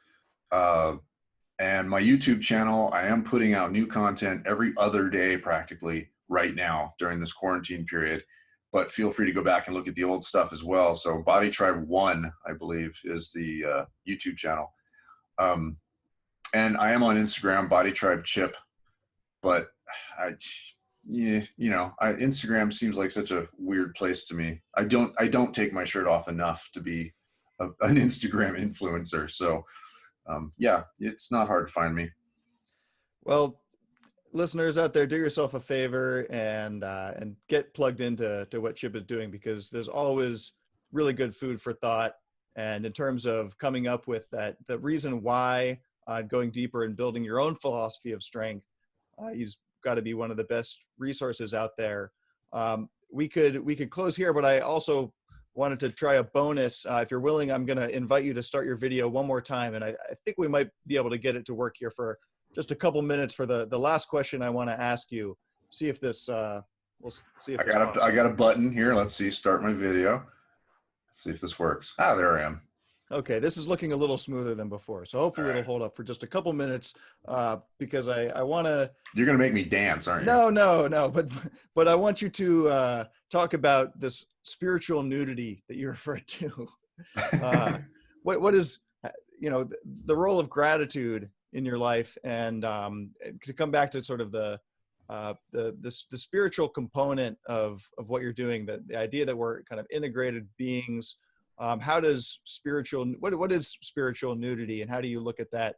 And my YouTube channel, I am putting out new content every other day practically right now during this quarantine period. But feel free to go back and look at the old stuff as well. So BodyTribe 1, I believe, is the YouTube channel. And I am on Instagram, BodyTribe Chip. But Instagram seems like such a weird place to me. I don't take my shirt off enough to be an Instagram influencer. So yeah, it's not hard to find me. Well, listeners out there, do yourself a favor and get plugged into what Chip is doing, because there's always really good food for thought. And in terms of coming up with the reason why, going deeper and building your own philosophy of strength, he's got to be one of the best resources out there. We could close here, but I also wanted to try a bonus. If you're willing, I'm going to invite you to start your video one more time. And I think we might be able to get it to work here for just a couple minutes for the last question I want to ask you. See if this, we'll see if I got a button here. Let's see, start my video. Let's see if this works. There I am. Okay, this is looking a little smoother than before. So hopefully it'll hold up for just a couple minutes, because I want to... You're going to make me dance, aren't you? No. But I want you to talk about this spiritual nudity that you referred to. What is, the role of gratitude in your life, and to come back to sort of the spiritual component of what you're doing, the idea that we're kind of integrated beings. How does what is spiritual nudity, and how do you look at that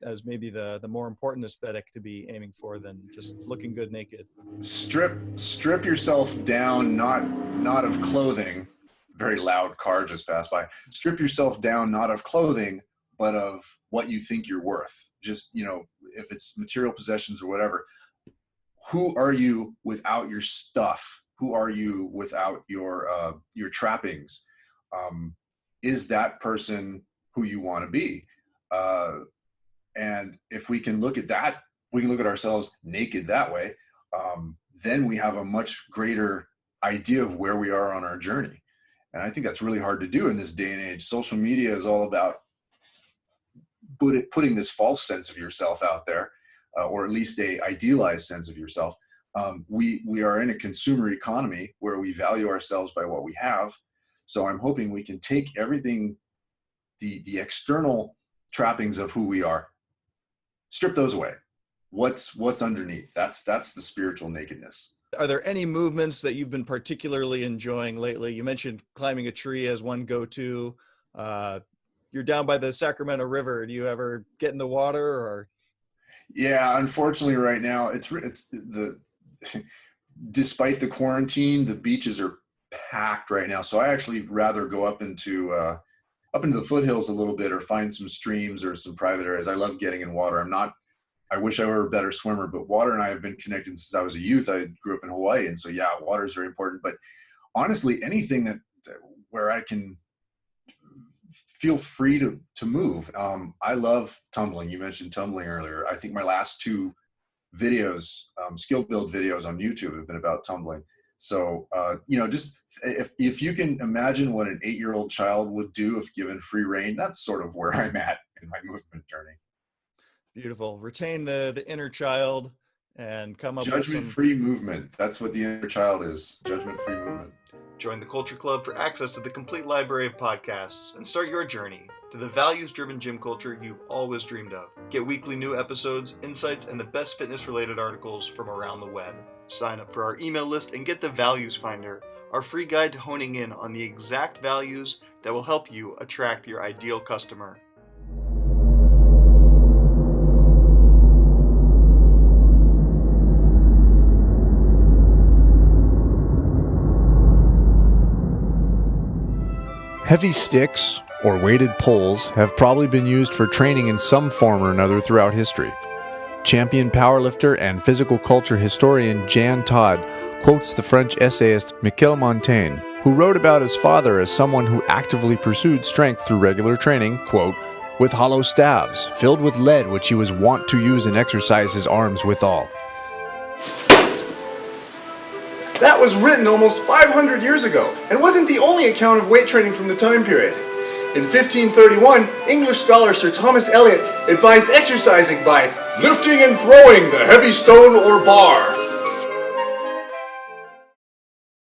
as maybe the more important aesthetic to be aiming for than just looking good naked? Strip yourself down, not of clothing. Very loud car just passed by. Strip yourself down, not of clothing, but of what you think you're worth. Just, if it's material possessions or whatever, who are you without your stuff? Who are you without your trappings? Is that person who you want to be? And if we can look at that, we can look at ourselves naked that way. Then we have a much greater idea of where we are on our journey. And I think that's really hard to do in this day and age. Social media is all about putting this false sense of yourself out there, or at least a idealized sense of yourself. We are in a consumer economy where we value ourselves by what we have. So I'm hoping we can take everything, the external trappings of who we are, strip those away. What's underneath? That's the spiritual nakedness. Are there any movements that you've been particularly enjoying lately? You mentioned climbing a tree as one go-to. You're down by the Sacramento River. Do you ever get in the water, or? Yeah, unfortunately right now despite the quarantine, the beaches are packed right now. So I actually rather go up into the foothills a little bit, or find some streams or some private areas. I love getting in water. I wish I were a better swimmer, but water and I have been connected since I was a youth. I grew up in Hawaii. And so, yeah, water is very important. But honestly, anything where I can feel free to move. I love tumbling. You mentioned tumbling earlier. I think my last two videos, skill build videos on YouTube, have been about tumbling. So, just if you can imagine what an 8-year-old child would do if given free rein, that's sort of where I'm at in my movement journey. Beautiful. Retain the inner child and come up with judgment-free movement. That's what the inner child is. Judgment-free movement. Join the Culture Club for access to the complete library of podcasts and start your journey to to the values-driven gym culture you've always dreamed of. Get weekly new episodes, insights, and the best fitness-related articles from around the web. Sign up for our email list and get the Values Finder, our free guide to honing in on the exact values that will help you attract your ideal customer. Heavy sticks, or weighted poles, have probably been used for training in some form or another throughout history. Champion powerlifter and physical culture historian Jan Todd quotes the French essayist Michel Montaigne, who wrote about his father as someone who actively pursued strength through regular training, quote, with hollow staves, filled with lead which he was wont to use and exercise his arms withal. That was written almost 500 years ago, and wasn't the only account of weight training from the time period. In 1531, English scholar Sir Thomas Elyot advised exercising by lifting and throwing the heavy stone or bar.